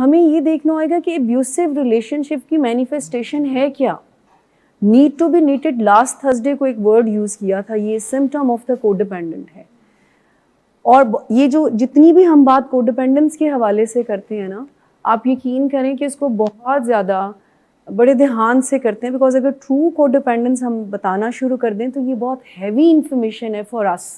ہمیں یہ دیکھنا ہوگا کہ ابیوسو ریلیشن شپ کی مینیفیسٹیشن ہے کیا. Need to be noted last Thursday کو ایک ورڈ یوز کیا تھا, یہ سمٹم آف دا کو ڈیپینڈنٹ ہے. اور یہ جو جتنی بھی ہم بات کو ڈیپینڈنس کے حوالے سے کرتے ہیں نا, آپ یقین کریں کہ اس کو بہت زیادہ بڑے دھیان سے کرتے ہیں, بیکاز اگر ٹرو کو ڈیپینڈنس ہم بتانا شروع کر دیں تو یہ بہت ہیوی انفارمیشن ہے for us.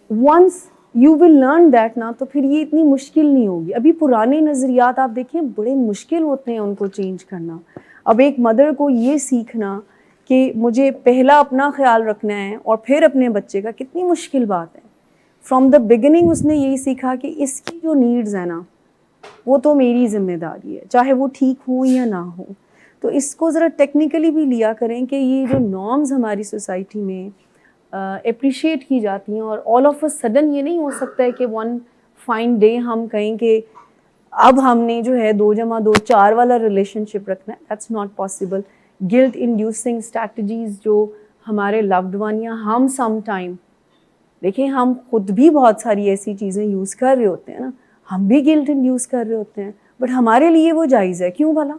Once you will learn that نا, تو پھر یہ اتنی مشکل نہیں ہوگی. ابھی پرانے نظریات آپ دیکھیں بڑے مشکل ہوتے ہیں ان کو چینج کرنا. اب ایک مدر کو یہ سیکھنا کہ مجھے پہلا اپنا خیال رکھنا ہے اور پھر اپنے بچے کا, کتنی مشکل بات ہے. فرام دا بگننگ اس نے یہی سیکھا کہ اس کی جو نیڈز ہیں نا وہ تو میری ذمہ داری ہے, چاہے وہ ٹھیک ہوں یا نہ ہوں. تو اس کو ذرا ٹیکنیکلی بھی لیا کریں کہ یہ جو نارمز ہماری سوسائٹی میں اپریشیٹ کی جاتی ہیں, اور آل آف اے سڈن یہ نہیں ہو سکتا ہے کہ ون فائن ڈے ہم کہیں کہ اب ہم نے جو ہے 2+2 4 والا ریلیشن شپ رکھنا ہے. That's not possible. Guilt inducing strategies جو ہمارے لوڈ ون یا ہم سم ٹائم, دیکھیں ہم خود بھی بہت ساری ایسی چیزیں یوز کر رہے ہوتے ہیں نا, ہم بھی گلٹ انڈیوس کر رہے ہوتے ہیں, بٹ ہمارے لیے وہ جائز ہے. کیوں بھلا؟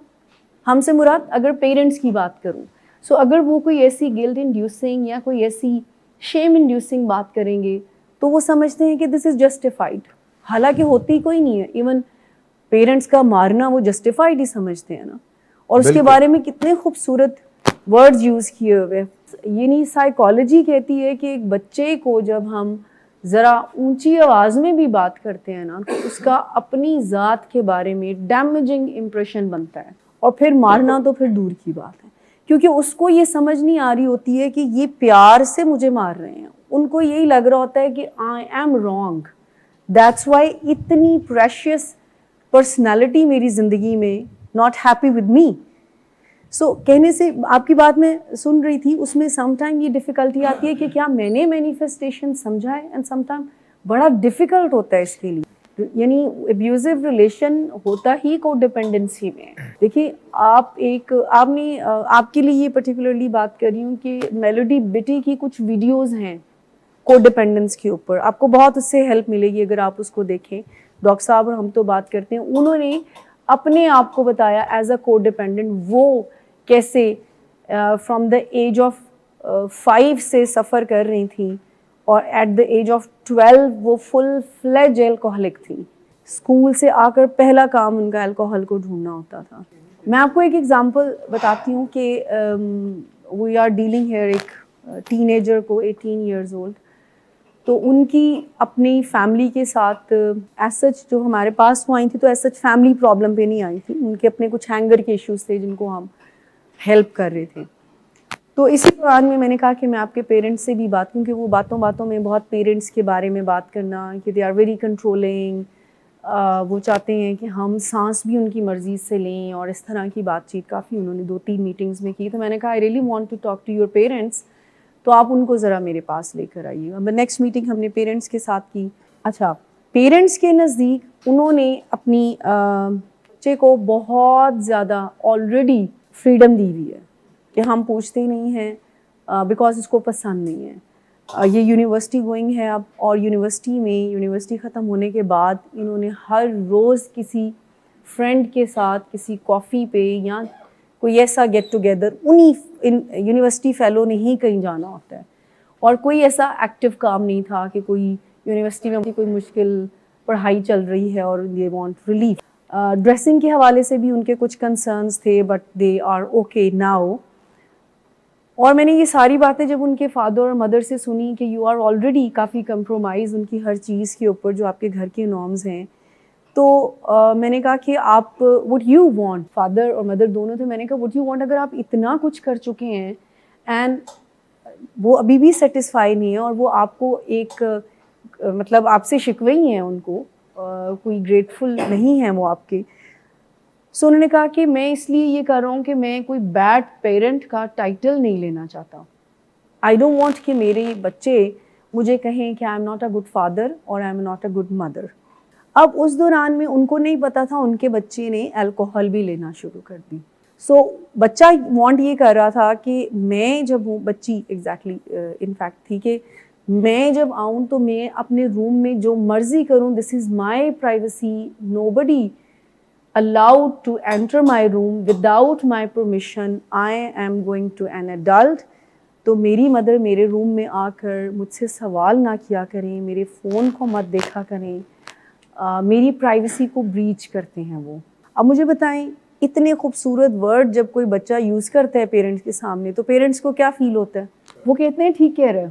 ہم سے مراد اگر پیرنٹس کی بات کروں, سو اگر وہ کوئی ایسی گلٹ انڈیوسنگ یا کوئی ایسی شیم انڈیوسنگ بات کریں گے تو وہ سمجھتے ہیں کہ دس از جسٹیفائڈ, حالانکہ ہوتی کوئی نہیں ہے. ایون پیرنٹس کا مارنا وہ جسٹیفائڈ ہی سمجھتے ہیں نا. اور اس کے بارے میں کتنے خوبصورت ورڈز یوز کیے ہوئے. یعنی سائیکالوجی کہتی ہے کہ ایک بچے کو جب ہم ذرا اونچی آواز میں بھی بات کرتے ہیں نا تو اس کا اپنی ذات کے بارے میں ڈیمیجنگ امپریشن بنتا ہے. اور پھر مارنا تو پھر دور کی بات ہے, کیونکہ اس کو یہ سمجھ نہیں آ رہی ہوتی ہے کہ یہ پیار سے مجھے مار رہے ہیں. ان کو یہی لگ رہا ہوتا ہے کہ I M wrong. That's why اتنی پریشیس پرسنالٹی میری زندگی میں ناٹ ہیپی ود می. سو کہنے سے آپ کی بات میں سن رہی تھی, اس میں سم ٹائم یہ ڈیفیکلٹی آتی ہے کہ کیا میں نے مینیفیسٹیشن سمجھا ہے, اینڈ سم ٹائم بڑا ڈیفیکلٹ ہوتا ہے اس کے لیے. یعنی ابیوزو ریلیشن ہوتا ہی کو ڈیپینڈنسی میں. دیکھیے آپ نے آپ کے لیے یہ پرٹیکولرلی بات کر رہی ہوں کہ میلوڈی بیٹی کی کچھ ویڈیوز ہیں کو ڈیپینڈنس کے اوپر, آپ کو بہت اس سے ہیلپ ملے گی اگر آپ اس کو دیکھیں. ڈاکٹر صاحب اور ہم تو بات کرتے ہیں, انہوں نے اپنے آپ کو بتایا ایز اے کو ڈیپینڈنٹ وہ کیسے فرام دا ایج آف 5 سے سفر کر رہی تھیں, اور ایٹ دا ایج آف 12 وہ فل فلیج الکوہلک تھیں. اسکول سے آ کر پہلا کام ان کا الکوہل کو ڈھونڈنا ہوتا تھا. میں آپ کو ایک ایگزامپل بتاتی ہوں کہ وی آر ڈیلنگ ہیئر ایک ٹین ایجر کو 18 ایئرز اولڈ. تو ان کی اپنی فیملی کے ساتھ ایز سچ جو ہمارے پاس وہ آئی تھی تو ایز سچ فیملی پرابلم پہ نہیں آئی تھی, ان کے اپنے کچھ ہینگر کے ایشوز تھے جن کو ہم ہیلپ کر رہے تھے. تو اسی دوران میں نے کہا کہ میں آپ کے پیرنٹس سے بھی بات, کیونکہ وہ باتوں میں بہت پیرنٹس کے بارے میں بات کرنا کہ دے آر ویری کنٹرولنگ, وہ چاہتے ہیں کہ ہم سانس بھی ان کی مرضی سے لیں, اور اس طرح کی بات چیت کافی انہوں نے 2-3 میٹنگز میں کی. تو میں نے کہا I really want to talk to your parents, تو آپ ان کو ذرا میرے پاس لے کر آئیے. اب نیکسٹ میٹنگ ہم نے پیرنٹس کے ساتھ کی. اچھا, پیرنٹس کے نزدیک انہوں نے اپنی بچے کو بہت زیادہ آلریڈی فریڈم دی ہوئی ہے کہ ہم پوچھتے ہی نہیں ہیں, بیکاز اس کو پسند نہیں ہے. یہ یونیورسٹی گوئنگ ہے اب, اور یونیورسٹی ختم ہونے کے بعد انہوں نے ہر روز کسی فرینڈ کے ساتھ کسی کافی پہ یا کوئی ایسا گیٹ ٹوگیدر انہی یونیورسٹی فیلو نے ہی کہیں جانا ہوتا ہے. اور کوئی ایسا ایکٹیو کام نہیں تھا کہ کوئی یونیورسٹی میں کوئی مشکل پڑھائی چل رہی ہے اور دے وانٹ ریلیف. ڈریسنگ کے حوالے سے بھی ان کے کچھ کنسرنس تھے, but they are okay now. اور میں نے یہ ساری باتیں جب ان کے فادر اور مدر سے سنی کہ یو آر آلریڈی کافی کمپرومائز ان کی ہر چیز کے اوپر جو آپ کے گھر کے نارمز ہیں, تو میں نے کہا کہ آپ وٹ یو وانٹ, فادر اور مدر دونوں تھے, میں نے کہا وٹ یو وانٹ, اگر آپ اتنا کچھ کر چکے ہیں اینڈ وہ ابھی بھی سیٹسفائی نہیں ہے, اور وہ آپ کو ایک مطلب آپ سے شکوے ہی ہیں, ان کو کوئی گریٹفل نہیں ہیں وہ آپ کے. سو انہوں نے کہا کہ میں اس لیے یہ کر رہا ہوں کہ میں کوئی بیڈ پیرنٹ کا ٹائٹل نہیں لینا چاہتا. آئی ڈونٹ وانٹ کہ میرے بچے مجھے کہیں کہ I am not a good father اور I am not a good mother. اب اس دوران میں ان کو نہیں پتا تھا ان کے بچے نے الکوہل بھی لینا شروع کر دی. سو بچہ وانٹ یہ کر رہا تھا کہ میں جب ہوں, بچی ایگزیکٹلی انفیکٹ تھی کہ میں جب آؤں تو میں اپنے روم میں جو مرضی کروں, this is my privacy, nobody allowed to enter my room without my permission, I am going to an adult. تو میری مدر میرے روم میں آ کر مجھ سے سوال نہ کیا کریں, میرے فون کو مت دیکھا کریں, میری پرائیویسی کو بریچ کرتے ہیں وہ. اب مجھے بتائیں, اتنے خوبصورت ورڈ جب کوئی بچہ یوز کرتا ہے پیرنٹس کے سامنے تو پیرنٹس کو کیا فیل ہوتا ہے؟ وہ کہتے ہیں ٹھیک کہہ رہے ہیں.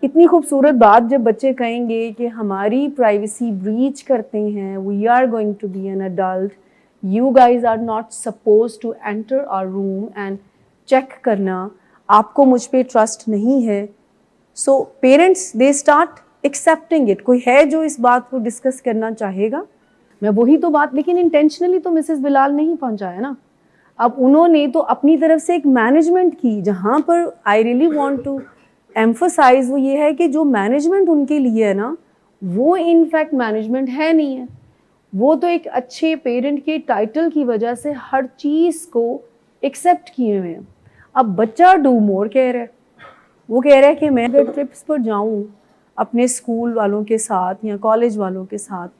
اتنی خوبصورت بات جب بچے کہیں گے کہ ہماری پرائیویسی بریچ کرتے ہیں, we are going to be an adult, you guys are not suppose to enter our room and check کرنا, آپ کو مجھ پہ ٹرسٹ نہیں ہے. So parents they start accepting it. کوئی ہے جو اس بات کو ڈسکس کرنا چاہے گا؟ میں وہی تو بات, لیکن انٹینشنلی تو مسز بلال نہیں پہنچایا نا. اب انہوں نے تو اپنی طرف سے ایک مینجمنٹ کی, جہاں پر I really want to emphasize وہ یہ ہے کہ جو مینجمنٹ ان کے لیے ہے نا, وہ ان فیکٹ مینجمنٹ ہے نہیں ہے. وہ تو ایک اچھے پیرنٹ کے ٹائٹل کی وجہ سے ہر چیز کو ایکسیپٹ کیے ہوئے ہیں. اب بچہ ڈو مور کہہ رہا ہے, وہ کہہ رہا ہے کہ میں اگر ٹرپس پر جاؤں اپنے اسکول والوں کے ساتھ یا کالج والوں کے ساتھ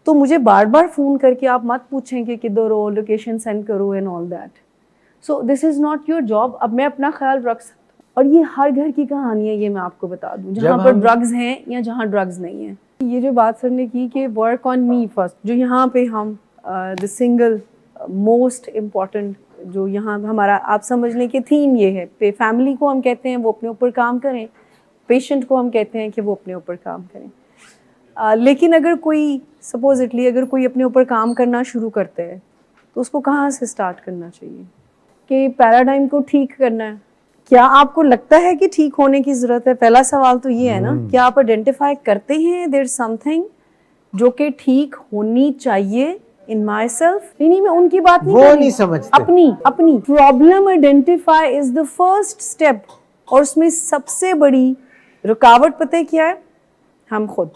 تو مجھے بار بار فون کر کے آپ مت پوچھیں کہ کدھر ہو, لوکیشن سینڈ کرو and all that. So this is not your job. اب میں اپنا خیال رکھ سکتا ہوں, اور یہ ہر گھر کی کہانی ہے, یہ میں آپ کو بتا دوں, جہاں پر ڈرگز ہیں یا جہاں ڈرگز نہیں ہیں. یہ جو بات سر نے کی کہ ورک آن می فرسٹ, جو یہاں پہ ہم دا سنگل موسٹ امپورٹنٹ جو یہاں ہمارا آپ سمجھ لیں کہ تھیم یہ ہے, فیملی کو ہم کہتے ہیں وہ اپنے اوپر کام کریں, پیشنٹ کو ہم کہتے ہیں کہ وہ اپنے اوپر کام کریں. لیکن اگر کوئی سپوزٹلی اگر کوئی اپنے اوپر کام کرنا شروع کرتا ہے تو اس کو کہاں سے سٹارٹ کرنا چاہیے کہ پیراڈائم کو ٹھیک کرنا ہے. کیا آپ کو لگتا ہے کہ ٹھیک ہونے کی ضرورت ہے؟ پہلا سوال تو یہ ہے نا, کیا آپ آئیڈینٹیفائی کرتے ہیں دیر از سم تھنگ جو کہ ٹھیک ہونی چاہیے in myself. نہیں میں ان کی بات نہیں کر رہی, اپنی problem identify is the first step. اور اس میں سب سے بڑی رکاوٹ پتہ ہے کیا ہے؟ ہم خود.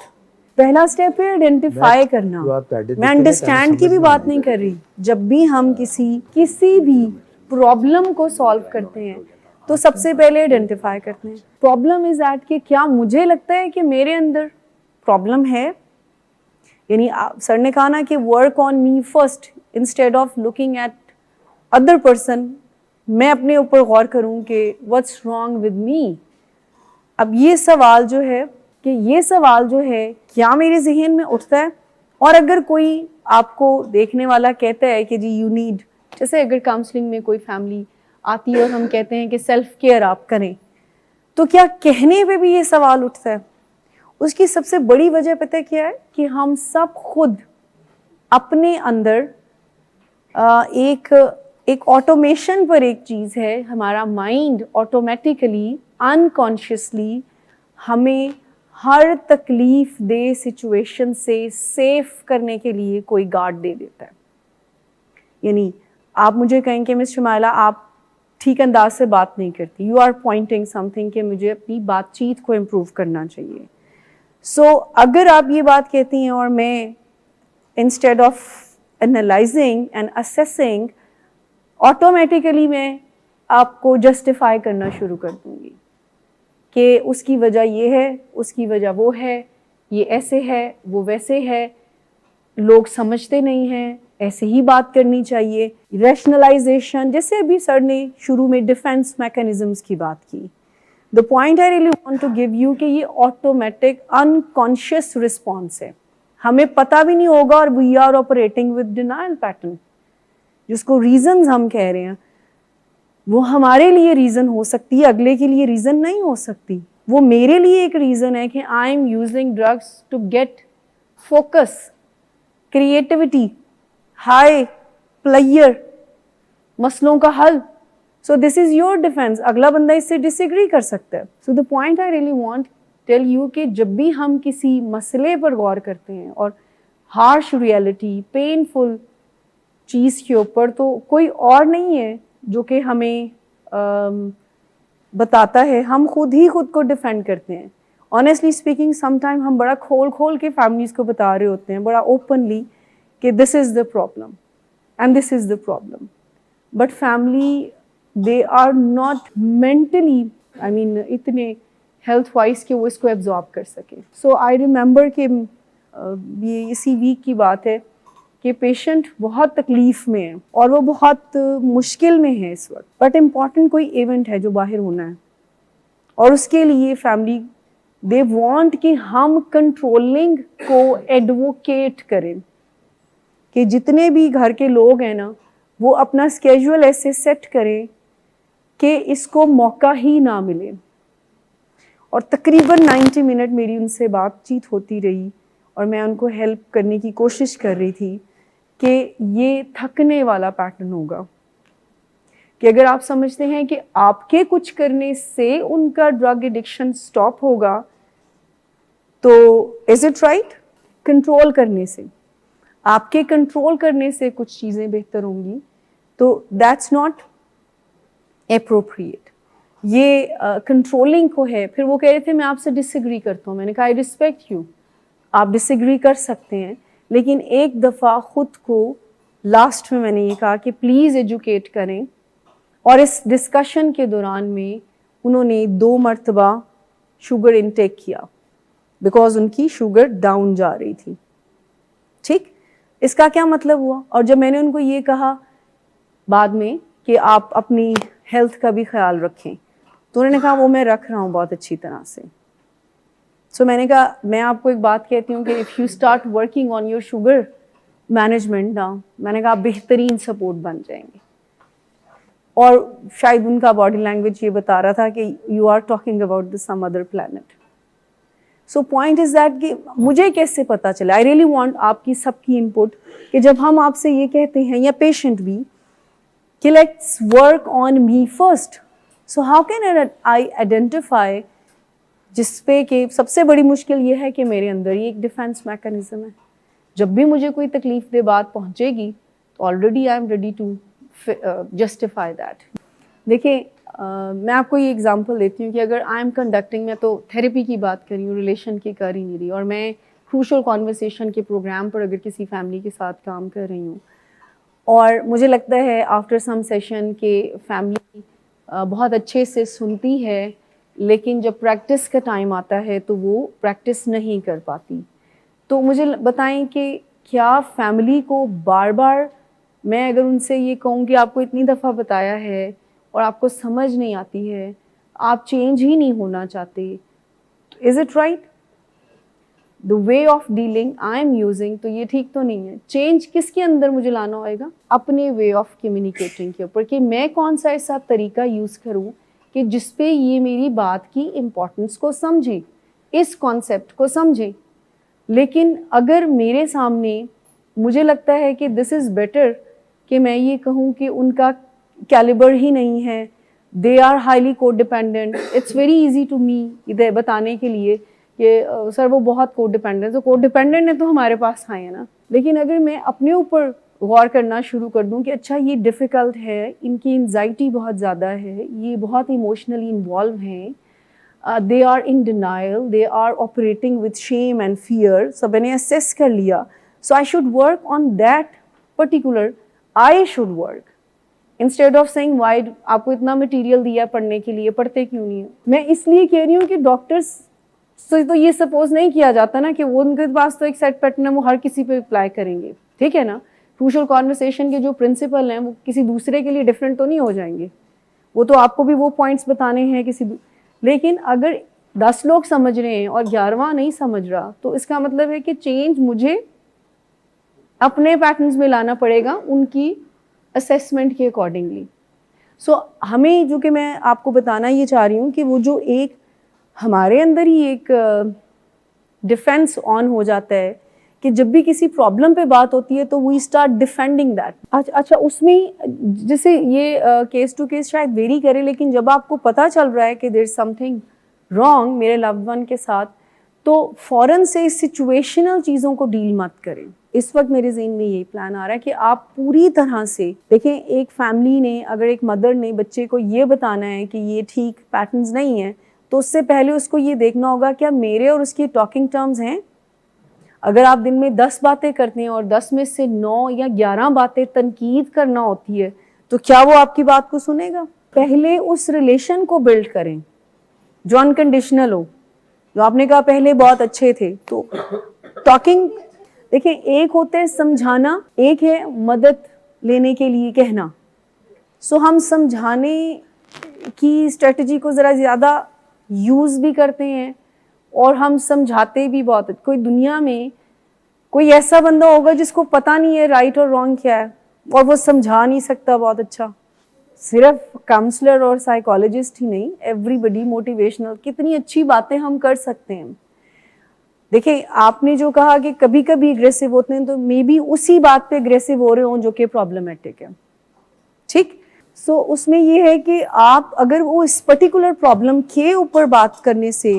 پہلا اسٹیپ ہے آئیڈینٹیفائی کرنا. میں انڈرسٹینڈ کی بھی بات نہیں کر رہی. جب بھی ہم کسی بھی پرابلم کو سالو کرتے ہیں تو سب سے پہلے آئیڈینٹیفائی کرتے ہیں. پرابلم از دیٹ کہ کیا مجھے لگتا ہے کہ میرے اندر پرابلم ہے, یعنی سر نے کہا نا کہ work on me first instead of looking at other person, میں اپنے اوپر غور کروں کہ واٹس رانگ ود می. اب یہ سوال جو ہے کیا میرے ذہن میں اٹھتا ہے؟ اور اگر کوئی آپ کو دیکھنے والا کہتا ہے کہ جی یو نیڈ, جیسے اگر کاؤنسلنگ میں کوئی فیملی آتی ہے اور ہم کہتے ہیں کہ سیلف کیئر آپ کریں, تو کیا کہنے پہ بھی یہ سوال اٹھتا ہے؟ اس کی سب سے بڑی وجہ پتہ کیا ہے کہ ہم سب خود اپنے اندر ایک آٹومیشن پر ایک چیز ہے, ہمارا مائنڈ آٹومیٹیکلی انکانشیسلی ہمیں ہر تکلیف دہ سچویشن سے سیف کرنے کے لیے کوئی گارڈ دے دیتا ہے. یعنی آپ مجھے کہیں کہ مس شمائلہ آپ ٹھیک انداز سے بات نہیں کرتی, you are pointing something کہ مجھے اپنی بات چیت کو امپروو کرنا چاہیے. سو اگر آپ یہ بات کہتی ہیں اور میں instead of analysing and assessing automatically میں آپ کو جسٹیفائی کرنا شروع کر دوں گی کہ اس کی وجہ یہ ہے, اس کی وجہ وہ ہے, یہ ایسے ہے, وہ ویسے ہے, لوگ سمجھتے نہیں ہیں, ایسے ہی بات کرنی چاہیے. ریشنلائزیشن, جیسے ابھی سر نے شروع میں ڈیفینس میکینزمس کی بات کی. The point I really want to give you کہ یہ آٹومیٹک unconscious response ہے, ہمیں پتہ بھی نہیں ہوگا, اور we are operating with denial pattern. جس کو reasons ہم کہہ رہے ہیں وہ ہمارے لیے ریزن ہو سکتی ہے, اگلے کے لیے ریزن نہیں ہو سکتی. وہ میرے لیے ایک ریزن ہے کہ I am using drugs to get focus, creativity, high player, مسئلوں کا حل. So this is your defense. اگلا بندہ اس سے ڈس ایگری کر سکتا ہے. So the point I really want to tell you کہ جب بھی ہم کسی مسئلے پر غور کرتے ہیں اور ہارش ریئلٹی, پینفل چیز کے اوپر, تو کوئی اور نہیں ہے جو کہ ہمیں بتاتا ہے, ہم خود ہی خود کو ڈیفینڈ کرتے ہیں. آنیسٹلی اسپیکنگ سم ٹائم ہم بڑا کھول کے فیملیز کو بتا رہے ہوتے ہیں, بڑا اوپنلی, کہ this is the problem and this is the problem. But family they are not mentally, I mean اتنے health wise کہ وہ اس کو absorb کر سکے. So I remember کہ یہ اسی ویک کی بات ہے کہ پیشنٹ بہت تکلیف میں ہے اور وہ بہت مشکل میں ہے اس وقت, بٹ امپورٹنٹ کوئی ایونٹ ہے جو باہر ہونا ہے, اور اس کے لیے فیملی دے وانٹ کہ ہم کنٹرولنگ کو ایڈووکیٹ کریں, کہ جتنے بھی گھر کے لوگ ہیں نا وہ اپنا اسکیجول ایسے سیٹ کریں کہ اس کو موقع ہی نہ ملے. اور تقریباً 90 منٹ میری ان سے بات چیت ہوتی رہی اور میں ان کو ہیلپ کرنے کی کوشش کر رہی تھی کہ یہ تھکنے والا پیٹرن ہوگا, کہ اگر آپ سمجھتے ہیں کہ آپ کے کچھ کرنے سے ان کا ڈرگ ایڈکشن سٹاپ ہوگا تو از اٹ رائٹ؟ کنٹرول کرنے سے, آپ کے کنٹرول کرنے سے کچھ چیزیں بہتر ہوں گی تو دیٹس ناٹ اپروپریٹ. یہ کنٹرولنگ کو ہے. پھر وہ کہہ رہے تھے میں آپ سے ڈس ایگری کرتا ہوں. میں نے کہا آئی ریسپیکٹ یو, آپ ڈس ایگری کر سکتے ہیں, لیکن ایک دفعہ خود کو لاسٹ میں نے یہ کہا کہ پلیز ایجوکیٹ کریں. اور اس ڈسکشن کے دوران میں انہوں نے 2 مرتبہ شوگر انٹیک کیا بیکاز ان کی شوگر ڈاؤن جا رہی تھی. ٹھیک, اس کا کیا مطلب ہوا؟ اور جب میں نے ان کو یہ کہا بعد میں کہ آپ اپنی ہیلتھ کا بھی خیال رکھیں, تو انہوں نے کہا وہ میں رکھ رہا ہوں بہت اچھی طرح سے. سو میں نے کہا میں آپ کو ایک بات کہتی ہوں کہ if you start working on your sugar management نا, میں نے کہا آپ بہترین سپورٹ بن جائیں گے. اور شاید ان کا باڈی لینگویج یہ بتا رہا تھا کہ you are talking about some other planet. So point is that کہ مجھے کیسے پتا چلا, آئی ریئلی وانٹ آپ کی سب کی ان پٹ, کہ جب ہم آپ سے یہ کہتے ہیں یا پیشنٹ بھی کہ let's work on me first, so how can I identify, جس پہ کہ سب سے بڑی مشکل یہ ہے کہ میرے اندر یہ ایک ڈیفینس میکانزم ہے. جب بھی مجھے کوئی تکلیف دہ بات پہنچے گی تو already I am ready to justify that. دیکھیں میں آپ کو یہ ایگزامپل دیتی ہوں کہ اگر آئی ایم کنڈکٹنگ, میں تو تھیراپی کی بات کر رہی ہوں, ریلیشن کی کر ہی نہیں رہی, اور میں کروشل کانورسیشن کے پروگرام پر اگر کسی فیملی کے ساتھ کام کر رہی ہوں اور مجھے لگتا ہے آفٹر سم سیشن کہ فیملی بہت اچھے سے سنتی ہے, لیکن جب پریکٹس کا ٹائم آتا ہے تو وہ پریکٹس نہیں کر پاتی, تو مجھے بتائیں کہ کیا فیملی کو بار بار میں اگر ان سے یہ کہوں کہ آپ کو اتنی دفعہ بتایا ہے اور آپ کو سمجھ نہیں آتی ہے, آپ چینج ہی نہیں ہونا چاہتے, is it right? The way of dealing I am using تو یہ ٹھیک تو نہیں ہے. چینج کس کے اندر مجھے لانا ہوئے گا؟ اپنے وے آف کمیونیکیٹنگ کے اوپر, کہ میں کون سا ایسا طریقہ یوز کروں کہ جس پہ یہ میری بات کی امپورٹنس کو سمجھیں, اس کانسیپٹ کو سمجھیں. لیکن اگر میرے سامنے مجھے لگتا ہے کہ دس از بیٹر کہ میں یہ کہوں کہ ان کا کیلیبر ہی نہیں ہے, they are highly codependent, it's very easy to me ادھر بتانے کے لیے کہ سر وہ بہت کو ڈیپینڈنٹ, تو کو ڈیپینڈنٹ ہے تو ہمارے پاس آئے ہیں نا. لیکن اگر میں اپنے اوپر غور کرنا شروع کر دوں کہ اچھا یہ ڈیفیکلٹ ہے, ان کی انزائٹی بہت زیادہ ہے, یہ بہت ایموشنلی انوالو ہیں, they are in denial, they are operating with shame and fear. So میں نے assess کر لیا, so I should work on that particular, I should work instead of saying why آپ کو اتنا مٹیریل دیا پڑھنے کے لیے, پڑھتے کیوں نہیں. میں اس لیے کہہ رہی ہوں کہ ڈاکٹرس سے تو یہ سپوز نہیں کیا جاتا نا کہ وہ ان کے پاس تو ایک سیٹ پیٹرن ہے, وہ ہر کسی پہ اپلائی کریں گے, ٹھیک ہے نا. کروشل کانورسیشن کے جو پرنسپل ہیں وہ کسی دوسرے کے لیے ڈفرینٹ تو نہیں ہو جائیں گے, وہ تو آپ کو بھی وہ پوائنٹس بتانے ہیں کسی لیکن اگر 10 لوگ سمجھ رہے ہیں اور 11واں نہیں سمجھ رہا تو اس کا مطلب ہے کہ چینج مجھے اپنے پیٹرنز میں لانا پڑے گا ان کی اسیسمنٹ کے اکارڈنگلی. سو ہمیں جو کہ میں آپ کو بتانا یہ چاہ رہی ہوں کہ وہ جو ایک ہمارے اندر ہی ایک ڈیفینس آن ہو جاتا ہے کہ جب بھی کسی پرابلم پہ بات ہوتی ہے تو وی اسٹارٹ ڈیفینڈنگ دیٹ. اچھا اس میں جیسے یہ کیس ٹو کیس شاید ویری کرے, لیکن جب آپ کو پتہ چل رہا ہے کہ دیر از سم تھنگ رانگ میرے لوڈ ون کے ساتھ, تو فوراً سے سچویشنل چیزوں کو ڈیل مت کریں. اس وقت میرے ذہن میں یہی پلان آ رہا ہے کہ آپ پوری طرح سے دیکھیں, ایک فیملی نے اگر ایک مدر نے بچے کو یہ بتانا ہے کہ یہ ٹھیک پیٹرنز نہیں ہیں, تو اس سے پہلے اس کو یہ دیکھنا ہوگا کیا میرے اور اس کی ٹاکنگ ٹرمز ہیں. اگر آپ دن میں 10 باتیں کرتے ہیں اور 10 میں سے 9 یا 11 باتیں تنقید کرنا ہوتی ہے, تو کیا وہ آپ کی بات کو سنے گا؟ پہلے اس ریلیشن کو بلڈ کریں جو انکنڈیشنل ہو, جو آپ نے کہا پہلے بہت اچھے تھے, تو ٹاکنگ دیکھیں ایک ہوتا ہے سمجھانا, ایک ہے مدد لینے کے لیے کہنا. سو ہم سمجھانے کی اسٹریٹجی کو ذرا زیادہ یوز بھی کرتے ہیں اور ہم سمجھاتے بھی بہت. کوئی دنیا میں کوئی ایسا بندہ ہوگا جس کو پتہ نہیں ہے رائٹ اور رانگ کیا ہے اور وہ سمجھا نہیں سکتا بہت اچھا. صرف کاؤنسلر اور سائیکالوجسٹ ہی نہیں, ایوری بڈی موٹیویشنل, کتنی اچھی باتیں ہم کر سکتے ہیں. دیکھیں آپ نے جو کہا کہ کبھی کبھی اگریسو ہوتے ہیں, تو مے بی اسی بات پہ اگریسو ہو رہے ہوں جو کہ پرابلمٹک ہے. ٹھیک, سو اس میں یہ ہے کہ آپ اگر وہ اس پرٹیکولر پرابلم کے اوپر بات کرنے سے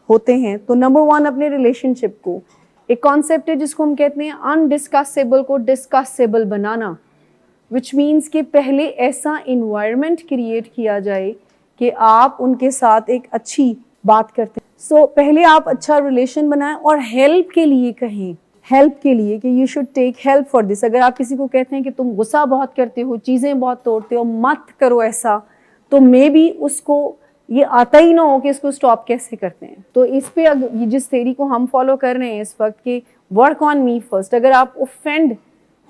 ہوتے ہیں تو نمبر 1 اپنے ریلیشن شپ کو, ایک کانسیپٹ ہے جس کو ہم کہتے ہیں انڈسکسیبل کو ڈسکسیبل بنانا, وچ مینس کہ پہلے ایسا انوائرمنٹ کریٹ کیا جائے کہ آپ ان کے ساتھ ایک اچھی بات کرتے ہیں. سو پہلے آپ اچھا ریلیشن بنائیں اور ہیلپ کے لیے کہیں, ہیلپ کے لیے کہ you should take help for this. اگر آپ کسی کو کہتے ہیں کہ تم غصہ بہت کرتے ہو, چیزیں بہت توڑتے ہو, مت کرو ایسا, تو مے بی اس کو یہ آتا ہی نہ ہو کہ اس کو سٹاپ کیسے کرتے ہیں. تو اس پہ جس تھیری کو ہم فالو کر رہے ہیں اس وقت کہ ورک آن می فرسٹ. اگر آپ اوفینڈ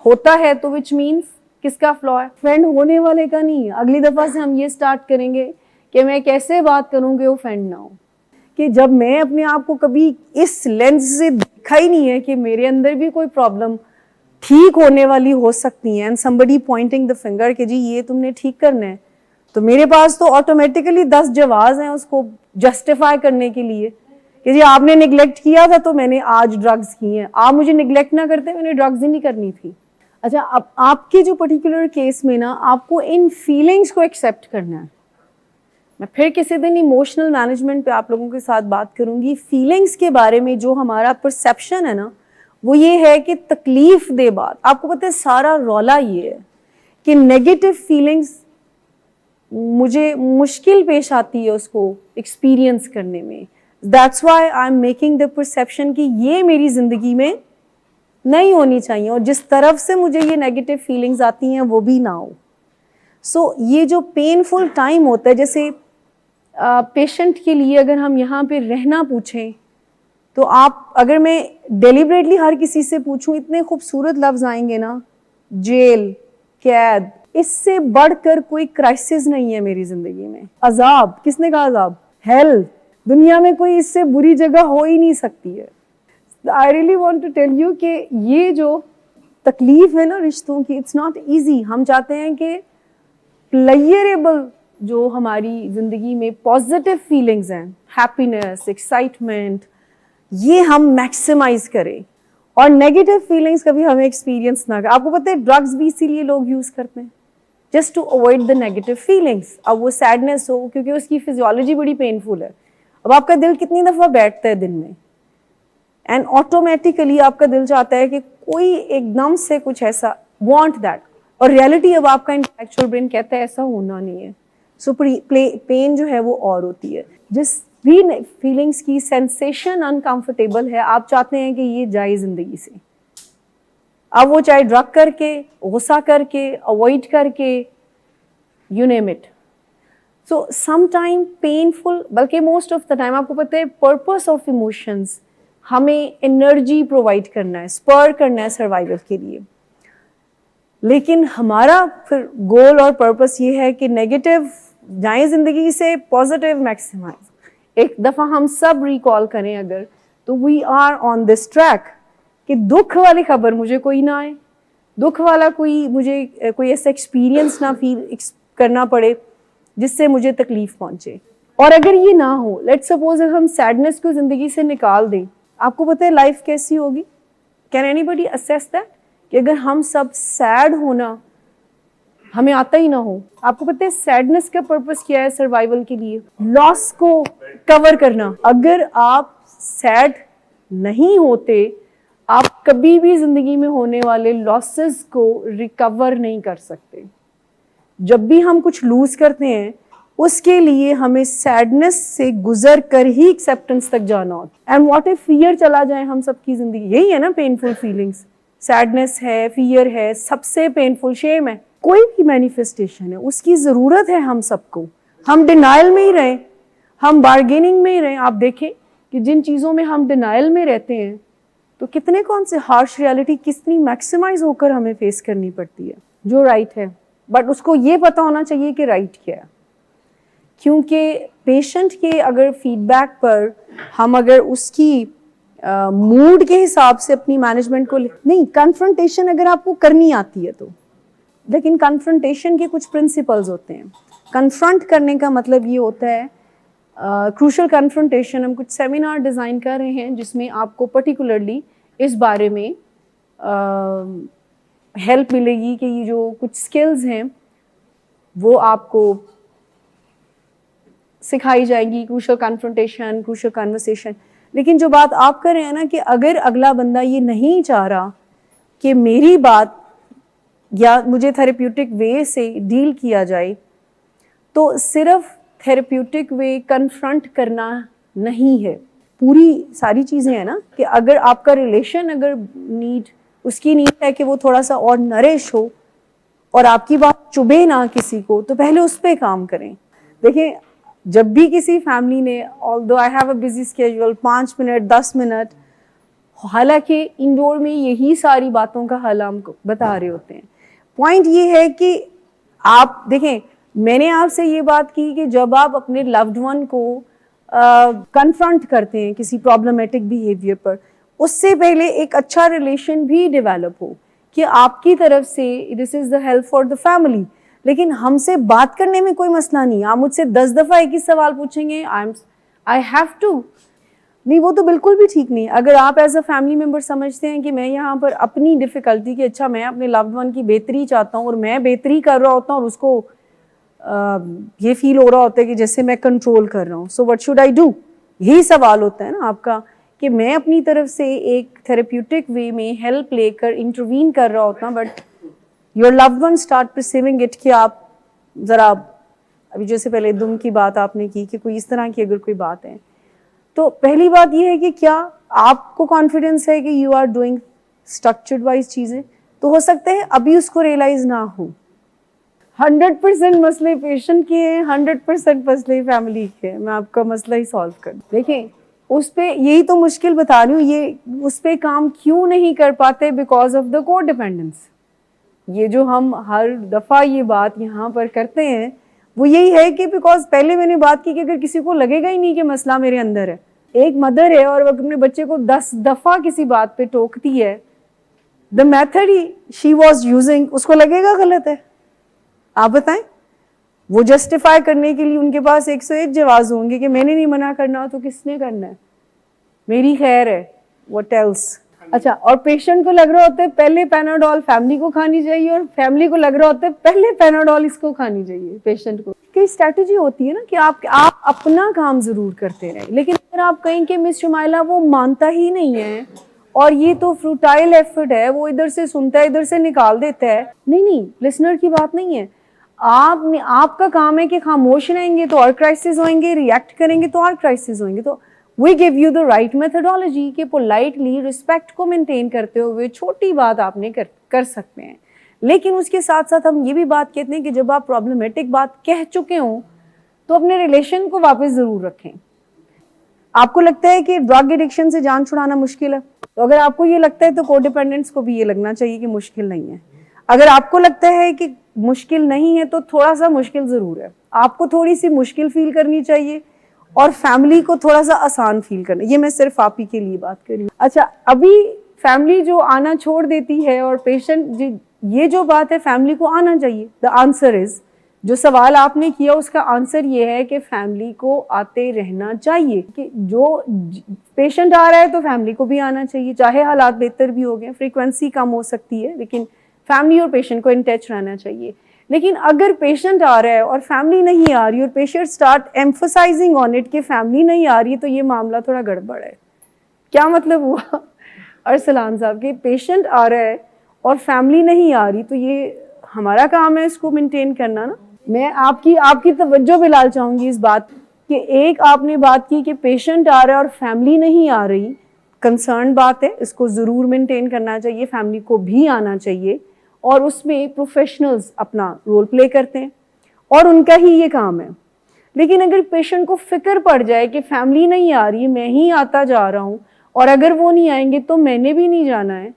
ہوتا ہے تو وچ مینس کس کا فلا ہے, اوفینڈ ہونے والے کا نہیں. اگلی دفعہ سے ہم یہ سٹارٹ کریں گے کہ میں کیسے بات کروں کہ اوفینڈ نہ ہو. کہ جب میں اپنے آپ کو کبھی اس لینس سے دیکھا ہی نہیں ہے کہ میرے اندر بھی کوئی پرابلم ٹھیک ہونے والی ہو سکتی ہے, and somebody pointing the finger کہ جی یہ تم نے ٹھیک کرنا ہے, تو میرے پاس تو آٹومیٹیکلی 10 جواز ہیں اس کو جسٹیفائی کرنے کے لیے کہ جی آپ نے نگلیکٹ کیا تھا تو میں نے آج ڈرگز کی ہیں, آپ مجھے نگلیکٹ نہ کرتے میں نے ڈرگز ہی نہیں کرنی تھی. اچھا, اب آپ کے جو پرٹیکولر کیس میں نا آپ کو ان فیلنگس کو ایکسیپٹ کرنا ہے. میں پھر کسی دن ایموشنل مینجمنٹ پہ آپ لوگوں کے ساتھ بات کروں گی. فیلنگس کے بارے میں جو ہمارا پرسیپشن ہے نا وہ یہ ہے کہ تکلیف دہ بات, آپ کو پتہ ہے سارا رولا یہ ہے کہ نیگیٹو فیلنگس مجھے مشکل پیش آتی ہے اس کو ایکسپیرینس کرنے میں. That's why I am making the perception کہ یہ میری زندگی میں نہیں ہونی چاہیے اور جس طرف سے مجھے یہ نیگیٹو فیلنگز آتی ہیں وہ بھی نہ ہو. سو یہ جو پینفل ٹائم ہوتا ہے, جیسے پیشنٹ کے لیے اگر ہم یہاں پہ رہنا پوچھیں تو آپ, اگر میں ڈیلیبریٹلی ہر کسی سے پوچھوں, اتنے خوبصورت لفظ آئیں گے نا, جیل, قید, اس سے بڑھ کر کوئی کرائسس نہیں ہے میری زندگی میں. عذاب, کس نے کہا عذاب, ہیل, دنیا میں کوئی اس سے بری جگہ ہو ہی نہیں سکتی ہے. I really want to tell you کہ یہ جو تکلیف ہے نا رشتوں کی, it's not easy. ہم چاہتے ہیں کہ پلیئریبل جو ہماری زندگی میں پازیٹیو فیلنگز ہیں, ہیپینس, ایکسائٹمنٹ, یہ ہم میکسیمائز کریں اور نیگیٹو فیلنگز کبھی ہمیں ایکسپیرینس نہ کریں. آپ کو پتہ ہے ڈرگز بھی اسی لیے لوگ یوز کرتے ہیں, just to avoid the negative feelings. اب وہ سیڈنس ہو, کیونکہ اس کی فزیولوجی بڑی پینفل ہے. اب آپ کا دل کتنی دفعہ بیٹھتا ہے دن میں, اینڈ آٹومیٹیکلی آپ کا دل چاہتا ہے کہ کوئی ایک دم سے کچھ ایسا وانٹ دیٹ, اور ریئلٹی اب آپ کا انٹلیکچوئل برین کہتا ہے ایسا ہونا نہیں ہے. سو پین جو ہے وہ اور ہوتی ہے. جس بھی فیلنگس کی سینسیشن انکمفرٹیبل ہے, آپ چاہتے ہیں کہ یہ جائے زندگی سے. اب وہ چاہے ڈرگ کر کے, غصہ کر کے, اوائڈ کر کے, you name it. So some time painful, بلکہ موسٹ آف دا ٹائم آپ کو پتہ ہے پرپس آف ایموشنز ہمیں انرجی پرووائڈ کرنا ہے, اسپر کرنا ہے سروائیول کے لیے. لیکن ہمارا پھر گول اور پرپس یہ ہے کہ نیگیٹو جائیں زندگی سے, پازیٹیو میکسیمائز. ایک دفعہ ہم سب ریکال کریں اگر, تو we are on this track کہ دکھ والی خبر مجھے کوئی نہ آئے, دکھ والا مجھے کوئی ایسا ایکسپیرینس نہ فیل کرنا پڑے جس سے مجھے تکلیف پہنچے. اور اگر یہ نہ ہو, لیٹ سپوز ہم سیڈنس کو زندگی سے نکال دیں, آپ کو پتہ ہے لائف کیسی ہوگی. Can any body assess that کہ اگر ہم سب سیڈ ہونا ہمیں آتا ہی نہ ہو. آپ کو پتہ ہے سیڈنس کا پرپس کیا ہے سروائیول کے لیے, لاس کو کور کرنا. اگر آپ سیڈ نہیں ہوتے, آپ کبھی بھی زندگی میں ہونے والے لاسز کو ریکور نہیں کر سکتے. جب بھی ہم کچھ لوز کرتے ہیں اس کے لیے ہمیں سیڈنس سے گزر کر ہی ایکسیپٹنس تک جانا ہوتا ہے. اینڈ واٹ اف فیئر چلا جائے ہم سب کی زندگی, یہی ہے نا پینفل فیلنگس. سیڈنس ہے, فیئر ہے, سب سے پینفل شیم ہے. کوئی بھی مینیفیسٹیشن ہے اس کی ضرورت ہے ہم سب کو. ہم ڈینائل میں ہی رہیں, ہم بارگیننگ میں ہی رہیں. آپ دیکھیں کہ جن چیزوں میں ہم ڈینائل میں رہتے ہیں تو کتنے کون سے ہارش ریالٹی کتنی میکسیمائز ہو کر ہمیں فیس کرنی پڑتی ہے جو رائٹ ہے، بٹ اس کو یہ پتہ ہونا چاہیے کہ رائٹ کیا ہے. کیونکہ پیشنٹ کے اگر فیڈ بیک پر ہم اگر اس کی موڈ کے حساب سے اپنی مینجمنٹ کو نہیں، کنفرنٹیشن اگر آپ کو کرنی آتی ہے تو، لیکن کنفرنٹیشن کے کچھ پرنسپلز ہوتے ہیں. کنفرنٹ کرنے کا مطلب یہ ہوتا ہے کروشل کنفرنٹیشن. ہم کچھ سیمینار ڈیزائن کر رہے ہیں جس میں آپ کو پرٹیکولرلی اس بارے میں ہیلپ ملے گی کہ یہ جو کچھ سکلز ہیں وہ آپ کو سکھائی جائیں گی. Crucial confrontation, crucial conversation. لیکن جو بات آپ کر رہے ہیں نا کہ اگر اگلا بندہ یہ نہیں چاہ رہا کہ میری بات یا مجھے تھیراپیوٹک وے سے ڈیل کیا جائے، تو صرف تھیراپیوٹک وے کنفرنٹ کرنا نہیں ہے. پوری ساری چیزیں ہیں نا کہ اگر آپ کا ریلیشن اگر اس کی نیڈ ہے کہ وہ تھوڑا سا اور نرش ہو اور آپ کی بات چبھے نہ کسی کو، تو پہلے اس پہ کام کریں. دیکھیں جب بھی کسی فیملی نے although I have a busy schedule 5 minute 10 minute, حالانکہ انڈور میں یہی ساری باتوں کا حل ہم کو بتا رہے ہوتے ہیں. پوائنٹ یہ ہے کہ آپ دیکھیں، میں نے آپ سے یہ بات کی کہ جب آپ اپنے لوڈ ون کو کنفرنٹ کرتے ہیں کسی پرابلمیٹک بیہیویئر پر، اس سے پہلے ایک اچھا ریلیشن بھی ڈیولپ ہو کہ آپ کی طرف سے this is the help for the family. لیکن ہم سے بات کرنے میں کوئی مسئلہ نہیں. آپ مجھ سے 10 دفعہ ایک ہی سوال پوچھیں گے آئی ہیو ٹو، نہیں وہ تو بالکل بھی ٹھیک نہیں. اگر آپ ایز اے فیملی ممبر سمجھتے ہیں کہ میں یہاں پر اپنی ڈیفیکلٹی کہ اچھا میں اپنے لوڈ ون کی بہتری چاہتا ہوں اور میں بہتری کر رہا ہوتا ہوں اور اس کو یہ فیل ہو رہا ہوتا ہے کہ جیسے میں کنٹرول کر رہا ہوں، so what should I do? یہی سوال ہوتا ہے نا آپ کا کہ میں اپنی طرف سے ایک تھیراپیوٹک وے میں ہیلپ لے کر انٹروین کر رہا ہوتا ہوں، but your loved one start perceiving it کہ آپ ذرا ابھی جیسے پہلے دم کی بات آپ نے کی کہ کوئی اس طرح کی اگر کوئی بات ہے، تو پہلی بات یہ ہے کہ کیا آپ کو کانفیڈینس ہے کہ you are doing structured wise چیزیں؟ تو ہو سکتا ہے ابھی اس کو ریئلائز نہ ہو. 100% مسئلے پیشنٹ کے ہیں، 100% مسئلے فیملی کے ہیں. میں آپ کا مسئلہ ہی سالو کر دوں. دیکھیں اس پہ یہی تو مشکل بتا رہی ہوں، یہ اس پہ کام کیوں نہیں کر پاتے؟ بیکاز آف دا کو ڈیپینڈنس. یہ جو ہم ہر دفعہ یہ بات یہاں پر کرتے ہیں وہ یہی ہے کہ بیکاز پہلے میں نے بات کی کہ اگر کسی کو لگے گا ہی نہیں کہ مسئلہ میرے اندر ہے، ایک مدر ہے اور وہ اپنے بچے کو 10 دفعہ کسی بات پہ ٹوکتی ہے، the method she was using اس کو لگے گا غلط ہے. آپ بتائیں، وہ جسٹیفائی کرنے کے لیے ان کے پاس 101 جواز ہوں گے کہ میں نے نہیں منع کرنا تو کس نے کرنا ہے، میری خیر ہے. What else? اچھا، اور پیشنٹ کو لگ رہا ہوتا ہے پہلے پیناڈول فیملی کو کھانی چاہیے اور فیملی کو لگ رہا ہوتا ہے پہلے پیناڈول اس کو کھانی چاہیے پیشنٹ کو. کہ اسٹریٹجی ہوتی ہے نا کہ آپ اپنا کام ضرور کرتے رہیں، لیکن اگر آپ کہیں کہ مس شمائلہ وہ مانتا ہی نہیں ہے اور یہ تو فروٹائل ایفرٹ ہے، وہ ادھر سے سنتا ہے ادھر سے نکال دیتا ہے، نہیں لسنر کی بات نہیں ہے. آپ کا کام ہے کہ خاموش رہیں گے تو اور کرائسس ہوئیں گے، ریئیکٹ کریں گے تو اور کرائسس ہوئیں گے. تو we give you the right methodology کہ پولائٹلی رسپیکٹ کو مینٹین کرتے ہوئے چھوٹی بات آپ نے کر سکتے ہیں. لیکن اس کے ساتھ ساتھ ہم یہ بھی بات کہتے ہیں کہ جب آپ پرابلمیٹک بات کہہ چکے ہوں تو اپنے ریلیشن کو واپس ضرور رکھیں. آپ کو لگتا ہے کہ ڈرگ ایڈکشن سے جان چھڑانا مشکل ہے، تو اگر آپ کو یہ لگتا ہے تو کو ڈیپینڈنٹس کو بھی یہ لگنا چاہیے کہ مشکل نہیں ہے. اگر آپ کو لگتا ہے کہ مشکل نہیں ہے تو تھوڑا سا مشکل ضرور ہے. آپ کو تھوڑی سی مشکل فیل کرنی چاہیے اور فیملی کو تھوڑا سا آسان فیل کرنا. یہ میں صرف آپ ہی کے لیے بات کر رہی ہوں. اچھا، ابھی فیملی جو آنا چھوڑ دیتی ہے اور پیشنٹ، یہ جو بات ہے فیملی کو آنا چاہیے. دا آنسر از، جو سوال آپ نے کیا اس کا آنسر یہ ہے کہ فیملی کو آتے رہنا چاہیے. کہ جو پیشنٹ آ رہا ہے تو فیملی کو بھی آنا چاہیے، چاہے حالات بہتر بھی ہو گئے، فریکوینسی کم ہو سکتی ہے لیکن فیملی اور پیشنٹ کو ان ٹچ رہنا چاہیے. لیکن اگر پیشنٹ آ رہا ہے اور فیملی نہیں آ رہی اور patient start emphasising on it کہ فیملی نہیں آ رہی، تو یہ معاملہ تھوڑا گڑبڑ ہے. کیا مطلب ہوا ارسلان صاحب کہ پیشنٹ آ رہا ہے اور فیملی نہیں آ رہی، تو یہ ہمارا کام ہے اس کو مینٹین کرنا نا. میں آپ کی توجہ بلال چاہوں گی اس بات کہ ایک آپ نے بات کی کہ پیشنٹ آ رہا ہے اور فیملی نہیں آ رہی، کنسرن بات ہے، اس کو ضرور مینٹین کرنا چاہیے، فیملی کو بھی آنا چاہیے اور اس میں پروفیشنلز اپنا رول پلے کرتے ہیں اور ان کا ہی یہ کام ہے. لیکن اگر پیشنٹ کو فکر پڑ جائے کہ فیملی نہیں آ رہی، میں ہی آتا جا رہا ہوں اور اگر وہ نہیں آئیں گے تو میں نے بھی نہیں جانا ہے.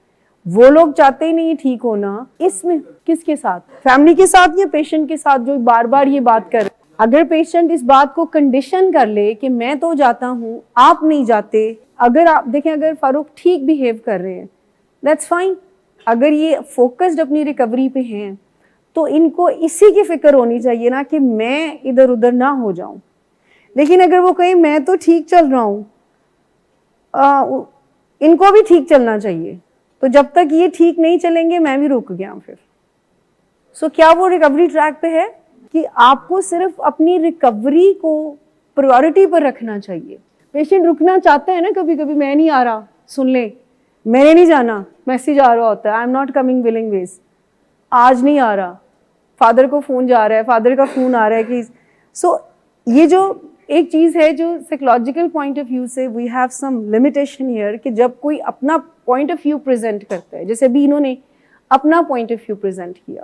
وہ لوگ چاہتے ہی نہیں ٹھیک ہونا. اس میں کس کے ساتھ؟ فیملی کے ساتھ یا پیشنٹ کے ساتھ جو بار بار یہ بات کر رہے؟ اگر پیشنٹ اس بات کو کنڈیشن کر لے کہ میں تو جاتا ہوں آپ نہیں جاتے, اگر آپ دیکھیں اگر فاروق ٹھیک بیہیو کر رہے ہیں دیٹس فائن. اگر یہ فوکسڈ اپنی ریکوری پہ ہیں تو ان کو اسی کی فکر ہونی چاہیے نا کہ میں ادھر ادھر نہ ہو جاؤں. لیکن اگر وہ کہیں میں تو ٹھیک چل رہا ہوں, ان کو بھی ٹھیک چلنا چاہیے. تو جب تک یہ ٹھیک نہیں چلیں گے میں بھی رک گیا پھر. سو کیا وہ ریکوری ٹریک پہ ہے کہ آپ کو صرف اپنی ریکوری کو پریورٹی پر رکھنا چاہیے. پیشنٹ رکنا چاہتا ہے نا کبھی کبھی, میں نہیں آ رہا, سن لیں میں نے نہیں جانا, میسیج آ رہا ہوتا ہے I am not coming willing ways, آج نہیں آ رہا, فادر کو فون جا رہا ہے, فادر کا فون آ رہا ہے کہ سو یہ جو ایک چیز ہے جو سائیکولوجیکل پوائنٹ آف ویو سے we have some limitation here کہ جب کوئی اپنا پوائنٹ آف ویو پریزنٹ کرتا ہے, جیسے ابھی انہوں نے اپنا پوائنٹ آف ویو پریزنٹ کیا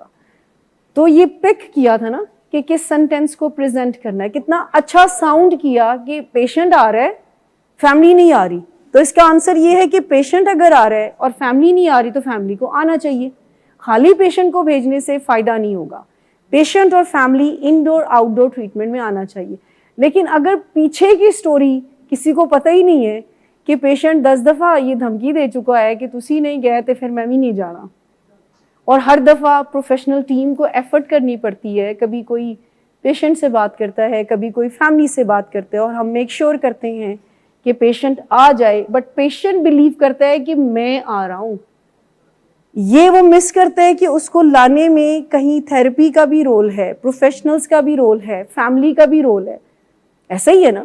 تو یہ پک کیا تھا نا کہ کس سینٹینس کو پریزنٹ کرنا ہے, کتنا اچھا ساؤنڈ کیا کہ پیشنٹ آ رہا ہے فیملی نہیں آ رہی. تو اس کا آنسر یہ ہے کہ پیشنٹ اگر آ رہا ہے اور فیملی نہیں آ رہی تو فیملی کو آنا چاہیے. خالی پیشنٹ کو بھیجنے سے فائدہ نہیں ہوگا, پیشنٹ اور فیملی انڈور آؤٹ ڈور ٹریٹمنٹ میں آنا چاہیے. لیکن اگر پیچھے کی سٹوری کسی کو پتہ ہی نہیں ہے کہ پیشنٹ 10 دفعہ یہ دھمکی دے چکا ہے کہ تسی نہیں گئے تو پھر میں بھی نہیں جانا, اور ہر دفعہ پروفیشنل ٹیم کو ایفرٹ کرنی پڑتی ہے, کبھی کوئی پیشنٹ سے بات کرتا ہے, کبھی کوئی فیملی سے بات کرتا ہے, اور ہم میک شیور کرتے ہیں کہ پیشنٹ آ جائے, بٹ پیشنٹ بلیو کرتا ہے کہ میں آ رہا ہوں. یہ وہ مس کرتا ہے کہ اس کو لانے میں کہیں تھراپی کا بھی رول ہے, پروفیشنلز کا بھی رول ہے, فیملی کا بھی رول ہے. ایسا ہی ہے نا,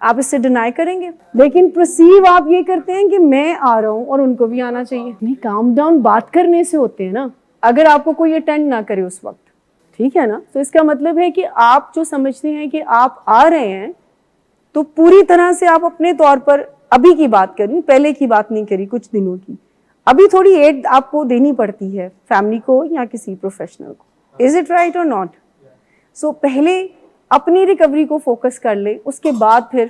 آپ اس سے ڈینائی کریں گے. لیکن پرسیو آپ یہ کرتے ہیں کہ میں آ رہا ہوں اور ان کو بھی آنا چاہیے. نہیں, کام ڈاؤن بات کرنے سے ہوتے ہیں نا. اگر آپ کو کوئی اٹینڈ نہ کرے اس وقت, ٹھیک ہے نا, تو اس کا مطلب ہے کہ آپ جو سمجھتے ہیں کہ آپ آ رہے ہیں تو پوری طرح سے آپ اپنے طور پر ابھی کی بات کریں, پہلے کی بات نہیں کری, کچھ دنوں کی. ابھی تھوڑی ایڈ آپ کو دینی پڑتی ہے فیملی کو یا کسی پروفیشنل کو. از اٹ رائٹ اور ناٹ؟ سو پہلے اپنی ریکوری کو فوکس کر لے, اس کے بعد پھر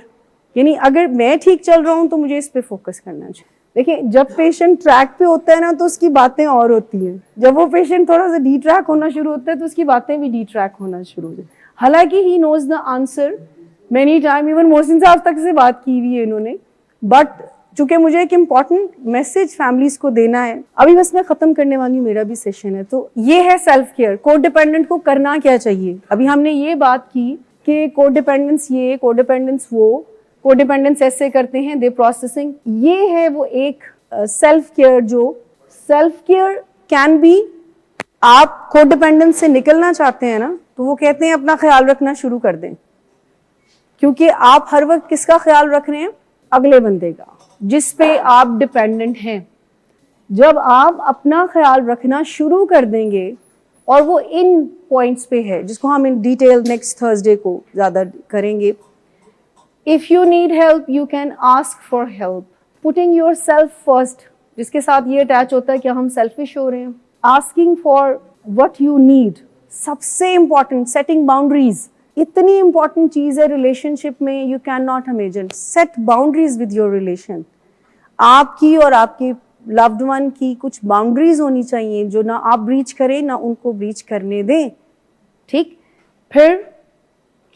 یعنی اگر میں ٹھیک چل رہا ہوں تو مجھے اس پہ فوکس کرنا چاہیے. دیکھیں جب پیشنٹ ٹریک پہ ہوتا ہے نا تو اس کی باتیں اور ہوتی ہیں, جب وہ پیشنٹ تھوڑا سا ڈی ٹریک ہونا شروع ہوتا ہے تو اس کی باتیں بھی ڈی ٹریک ہونا شروع ہوتی ہیں. حالانکہ he knows the answer many time, even Mohsin صاحب تک سے بات کی ہوئی ہے انہوں نے, بٹ چونکہ مجھے ایک امپورٹنٹ میسج فیملیز کو دینا ہے, ابھی بس میں ختم کرنے والی ہوں, میرا بھی سیشن ہے. تو یہ ہے سیلف کیئر. کو ڈیپینڈنٹ کو کرنا کیا چاہیے؟ ابھی ہم نے یہ بات کی کہ کو ڈیپینڈنس یہ, کو ڈیپینڈنس وہ, کو ڈیپینڈنس ایسے کرتے ہیں, دے پروسیسنگ. یہ ہے وہ ایک سیلف کیئر, جو سیلف کیئر کین بی, آپ کو ڈیپینڈنس سے نکلنا چاہتے ہیں نا تو وہ کہتے ہیں اپنا خیال رکھنا شروع کر دیں, کیونکہ آپ ہر وقت کس کا خیال رکھ رہے ہیں؟ اگلے بندے کا جس پہ آپ ڈیپینڈنٹ ہیں. جب آپ اپنا خیال رکھنا شروع کر دیں گے, اور وہ ان پوائنٹس پہ ہے جس کو ہم ان ڈیٹیل نیکسٹ تھرسڈے کو زیادہ کریں گے. If you need help you can ask for help, putting your self first, جس کے ساتھ یہ اٹیچ ہوتا ہے کہ ہم سیلفش ہو رہے ہیں. Asking for what you need, سب سے امپورٹنٹ. سیٹنگ باؤنڈریز اتنی امپورٹنٹ چیز ہے ریلیشن شپ میں, you can not imagine. Set boundaries with your relation. آپ کی اور آپ کے لوڈ ون کی کچھ باؤنڈریز ہونی چاہیے جو نہ آپ بریچ کریں نہ ان کو بریچ کرنے دیں, ٹھیک. پھر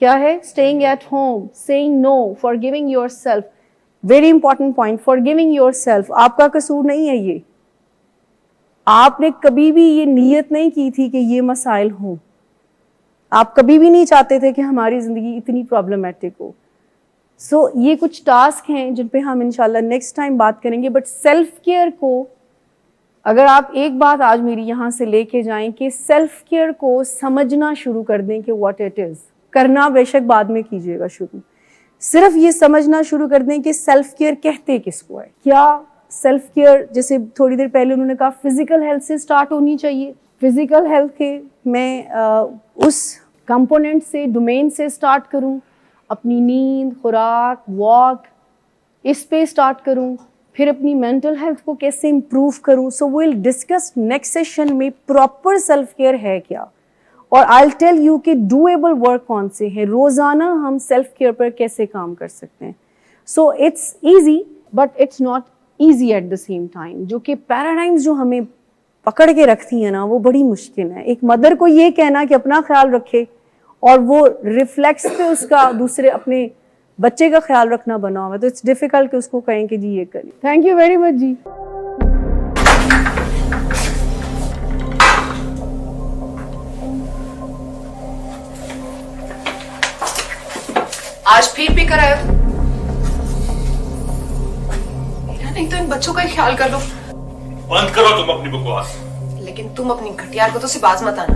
کیا ہے؟ Staying at home, saying no, forgiving yourself. Very important point, forgiving yourself. آپ کا قصور نہیں ہے یہ, آپ نے کبھی بھی یہ نیت نہیں کی تھی کہ یہ مسائل ہوں. آپ کبھی بھی نہیں چاہتے تھے کہ ہماری زندگی اتنی پرابلمٹک ہو. سو یہ کچھ ٹاسک ہیں جن پہ ہم انشاءاللہ نیکسٹ ٹائم بات کریں گے. بٹ سیلف کیئر کو اگر آپ ایک بات آج میری یہاں سے لے کے جائیں کہ سیلف کیئر کو سمجھنا شروع کر دیں کہ واٹ اٹ از. کرنا بے شک بعد میں کیجیے گا شروع, صرف یہ سمجھنا شروع کر دیں کہ سیلف کیئر کہتے کس کو ہے. کیا سیلف کیئر, جیسے تھوڑی دیر پہلے انہوں نے کہا فزیکل ہیلتھ سے سٹارٹ ہونی چاہیے. فزیکل ہیلتھ کے میں اس کمپوننٹ سے, ڈومین سے سٹارٹ کروں, اپنی نیند, خوراک, واک, اس پہ سٹارٹ کروں. پھر اپنی مینٹل ہیلتھ کو کیسے امپروو کروں. سو ویل ڈسکس نیکسٹ سیشن میں پراپر سیلف کیئر ہے کیا, اور آئی ٹیل یو کہ ڈویبل ورک کون سے ہیں, روزانہ ہم سیلف کیئر پر کیسے کام کر سکتے ہیں. So it's easy. But it's not easy at the same time. جو کہ پیراڈائمز جو ہمیں پکڑ کے رکھتی ہیں نا وہ بڑی مشکل ہے. ایک مدر کو یہ کہنا کہ اپنا خیال رکھے اور وہ ریفلیکس پہ اس کا دوسرے اپنے بچے کا خیال رکھنا بنا ہوا ہے, تو اٹس ڈیفیکلٹ کہ اس کو کہیں کہ جی یہ کریں. تھینک یو ویری مچ جی. آج پھر بھی کرایا نہیں تو ان بچوں کا ہی خیال کر لو. بند کرو تم اپنی بکواس. لیکن تم اپنی گھٹیا حرکتوں سے باز مت آنا.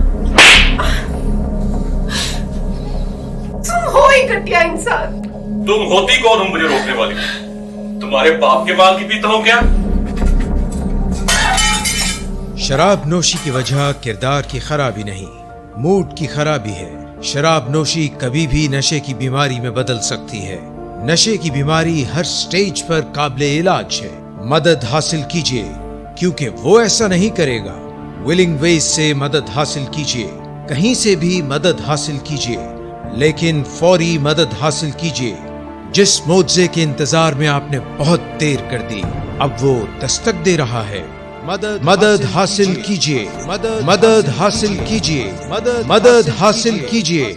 تم ہو ہی گھٹیا انسان. تم ہوتی کون ہو مجھے روکنے والی؟ تمہارے باپ کے بال کی پیتا ہوں کیا؟ شراب نوشی کی وجہ کردار کی خرابی نہیں، موڈ کی خرابی ہے. شراب نوشی کبھی بھی نشے کی بیماری میں بدل سکتی ہے. نشے کی بیماری ہر سٹیج پر قابل علاج ہے. مدد حاصل کیجیے کیونکہ وہ ایسا نہیں کرے گا. ولنگ ویز سے مدد حاصل کیجیے، کہیں سے بھی مدد حاصل کیجیے، لیکن فوری مدد حاصل کیجیے. جس معجزے کے انتظار میں آپ نے بہت دیر کر دی اب وہ دستک دے رہا ہے. مدد حاصل کیجیے، مدد حاصل کیجیے، مدد حاصل کیجیے.